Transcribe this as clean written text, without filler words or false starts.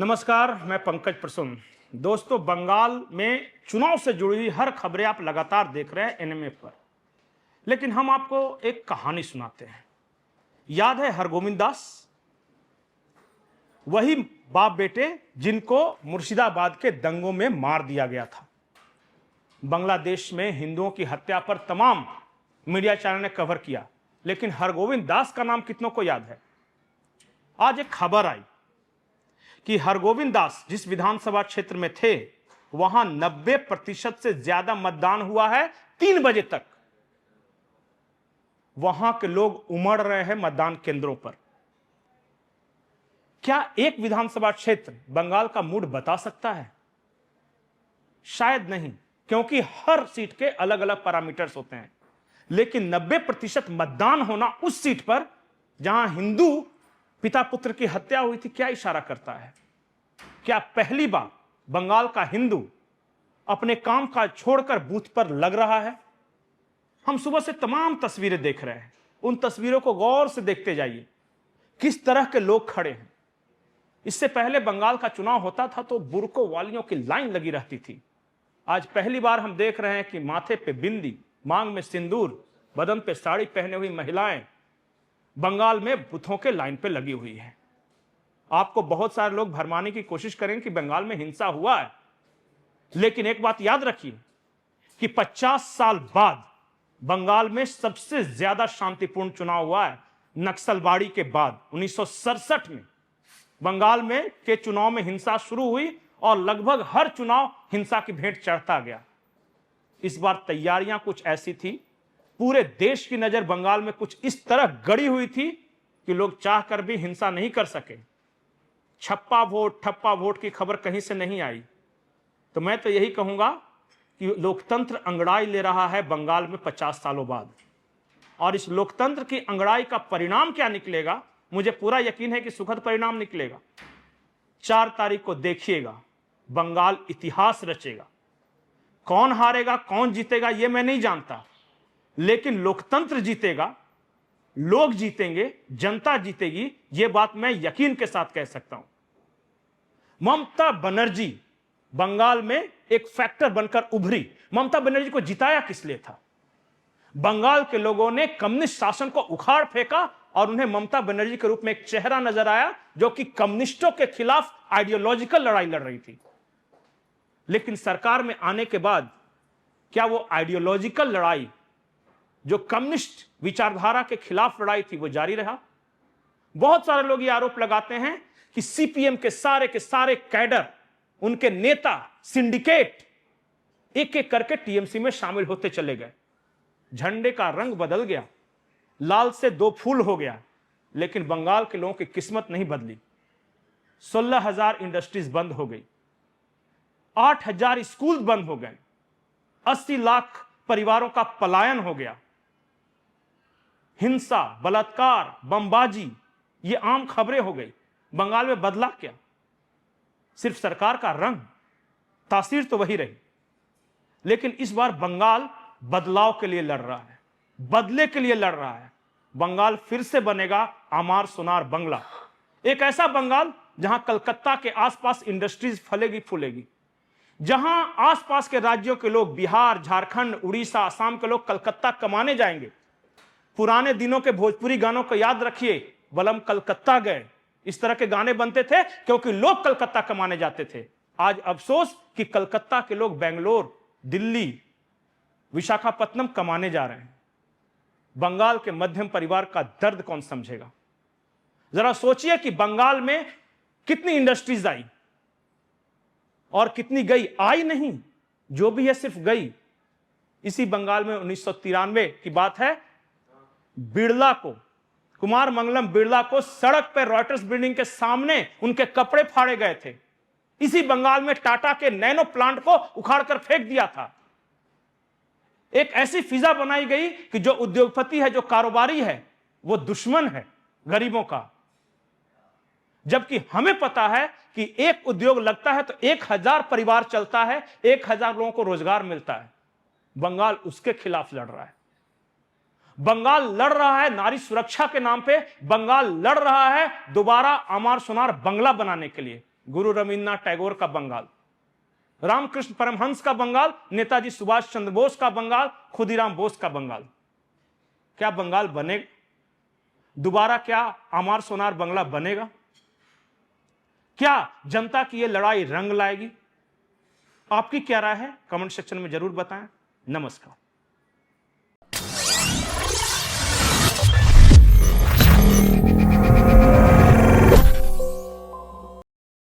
नमस्कार, मैं पंकज प्रसून। दोस्तों, बंगाल में चुनाव से जुड़ी हुई हर खबरें आप लगातार देख रहे हैं एनएमए पर, लेकिन हम आपको एक कहानी सुनाते हैं। याद है हरगोविंद दास, वही बाप बेटे जिनको मुर्शिदाबाद के दंगों में मार दिया गया था। बांग्लादेश में हिंदुओं की हत्या पर तमाम मीडिया चैनल ने कवर किया, लेकिन हरगोविंद दास का नाम कितनों को याद है? आज एक खबर आई कि हरगोविंद दास जिस विधानसभा क्षेत्र में थे, वहां 90% से ज्यादा मतदान हुआ है 3 बजे तक। वहां के लोग उमड़ रहे हैं मतदान केंद्रों पर। क्या एक विधानसभा क्षेत्र बंगाल का मूड बता सकता है? शायद नहीं, क्योंकि हर सीट के अलग अलग पैरामीटर्स होते हैं। लेकिन 90% मतदान होना उस सीट पर जहां हिंदू पिता पुत्र की हत्या हुई थी, क्या इशारा करता है? क्या पहली बार बंगाल का हिंदू अपने काम काज छोड़कर बूथ पर लग रहा है? हम सुबह से तमाम तस्वीरें देख रहे हैं। उन तस्वीरों को गौर से देखते जाइए, किस तरह के लोग खड़े हैं। इससे पहले बंगाल का चुनाव होता था तो बुरको वालियों की लाइन लगी रहती थी। आज पहली बार हम देख रहे हैं कि माथे पे बिंदी, मांग में सिंदूर, बदन पे साड़ी पहने हुई महिलाएं बंगाल में बूथों के लाइन पे लगी हुई है। आपको बहुत सारे लोग भरमाने की कोशिश करेंगे कि बंगाल में हिंसा हुआ है, लेकिन एक बात याद रखिए कि 50 साल बाद बंगाल में सबसे ज्यादा शांतिपूर्ण चुनाव हुआ है नक्सलबाड़ी के बाद। 1967 में बंगाल में के चुनाव में हिंसा शुरू हुई और लगभग हर चुनाव हिंसा की भेंट चढ़ता गया। इस बार तैयारियां कुछ ऐसी थी, पूरे देश की नजर बंगाल में कुछ इस तरह गड़ी हुई थी कि लोग चाहकर भी हिंसा नहीं कर सके। छप्पा वोट, ठप्पा वोट की खबर कहीं से नहीं आई। तो मैं तो यही कहूंगा कि लोकतंत्र अंगड़ाई ले रहा है बंगाल में 50 सालों बाद, और इस लोकतंत्र की अंगड़ाई का परिणाम क्या निकलेगा, मुझे पूरा यकीन है कि सुखद परिणाम निकलेगा। 4 तारीख को देखिएगा, बंगाल इतिहास रचेगा। कौन हारेगा कौन जीतेगा ये मैं नहीं जानता, लेकिन लोकतंत्र जीतेगा, लोग जीतेंगे, जनता जीतेगी, यह बात मैं यकीन के साथ कह सकता हूं। ममता बनर्जी बंगाल में एक फैक्टर बनकर उभरी। ममता बनर्जी को जिताया किस लिए था? बंगाल के लोगों ने कम्युनिस्ट शासन को उखाड़ फेंका और उन्हें ममता बनर्जी के रूप में एक चेहरा नजर आया जो कि कम्युनिस्टों के खिलाफ आइडियोलॉजिकल लड़ाई लड़ रही थी। लेकिन सरकार में आने के बाद क्या वो आइडियोलॉजिकल लड़ाई, जो कम्युनिस्ट विचारधारा के खिलाफ लड़ाई थी, वो जारी रहा? बहुत सारे लोग ये आरोप लगाते हैं कि सीपीएम के सारे कैडर, उनके नेता, सिंडिकेट एक एक करके टीएमसी में शामिल होते चले गए। झंडे का रंग बदल गया, लाल से 2 फूल हो गया, लेकिन बंगाल के लोगों की किस्मत नहीं बदली। 16,000 इंडस्ट्रीज बंद हो गई, 8,000 स्कूल बंद हो गए, 80 लाख परिवारों का पलायन हो गया। हिंसा, बलात्कार, बमबाजी ये आम खबरें हो गई। बंगाल में बदला क्या? सिर्फ सरकार का रंग, तासीर तो वही रही। लेकिन इस बार बंगाल बदलाव के लिए लड़ रहा है, बदले के लिए लड़ रहा है। बंगाल फिर से बनेगा आमार सोनार बंगला, एक ऐसा बंगाल जहां कलकत्ता के आसपास इंडस्ट्रीज फलेगी फूलेगी, जहां आसपास के राज्यों के लोग, बिहार, झारखंड, उड़ीसा, आसाम के लोग कलकत्ता कमाने जाएंगे। पुराने दिनों के भोजपुरी गानों को याद रखिए, बलम कलकत्ता गए, इस तरह के गाने बनते थे क्योंकि लोग कलकत्ता कमाने जाते थे। आज अफसोस कि कलकत्ता के लोग बेंगलोर, दिल्ली, विशाखापत्तनम कमाने जा रहे हैं। बंगाल के मध्यम परिवार का दर्द कौन समझेगा? जरा सोचिए कि बंगाल में कितनी इंडस्ट्रीज आई और कितनी गई। आई नहीं, जो भी है सिर्फ गई। इसी बंगाल में 1993 की बात है, बिड़ला को, कुमार मंगलम बिड़ला को सड़क पर रॉयटर्स बिल्डिंग के सामने उनके कपड़े फाड़े गए थे। इसी बंगाल में टाटा के नैनो प्लांट को उखाड़कर फेंक दिया था। एक ऐसी फिजा बनाई गई कि जो उद्योगपति है, जो कारोबारी है, वो दुश्मन है गरीबों का। जबकि हमें पता है कि एक उद्योग लगता है तो 1000 परिवार चलता है, 1000 लोगों को रोजगार मिलता है। बंगाल उसके खिलाफ लड़ रहा है। बंगाल लड़ रहा है नारी सुरक्षा के नाम पे। बंगाल लड़ रहा है दोबारा आमार सोनार बंगला बनाने के लिए। गुरु रविन्द्रनाथ टैगोर का बंगाल, रामकृष्ण परमहंस का बंगाल, नेताजी सुभाष चंद्र बोस का बंगाल, खुदीराम बोस का बंगाल। क्या बंगाल बनेगा? दोबारा क्या अमर सोनार बंगला बनेगा? क्या जनता की यह लड़ाई रंग लाएगी? आपकी क्या राय है? कमेंट सेक्शन में जरूर बताएं। नमस्कार।